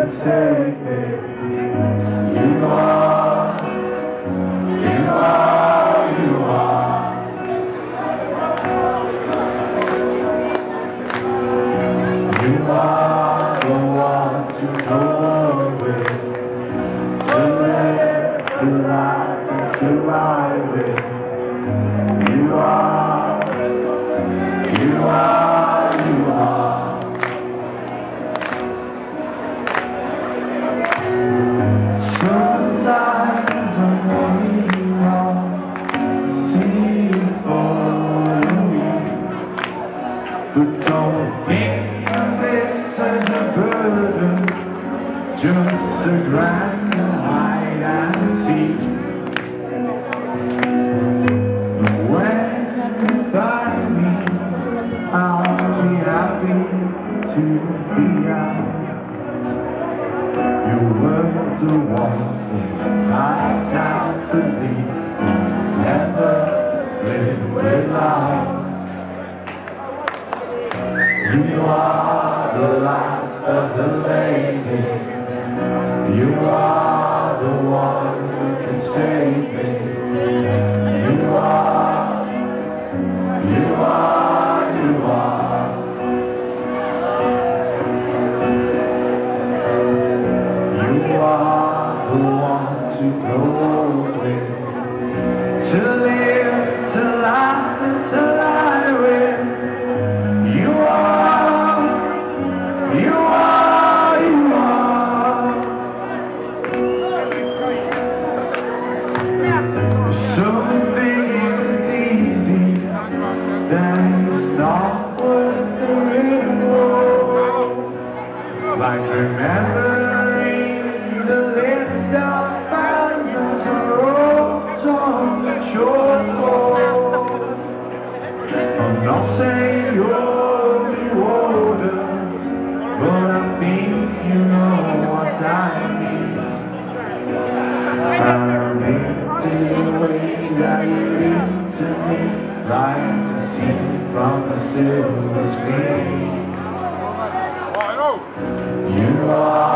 can save me. You are, you are, you are. You are the one to go with, to live, to life, and to ride with. You are, you are, you are. Sometimes I may not see you for me, but don't think of this as a burden, just a grand hide and seek. And when you find me, I'll be happy to be out. Your words are one thing I can't believe you'll never live without. You are the last of the ladies. You are the one who can save me. You are, you are, you are. You are the one to go with, to live, to laugh, and to lie with. You are, you are, you are. Something is easy, then it's not worth the reward. Like remembering the list of bands that are wrote on the chalkboard. I'm not saying you're the order, but I think you know what I mean. I'm into the way that you're into me, like the scene from a silver screen. You are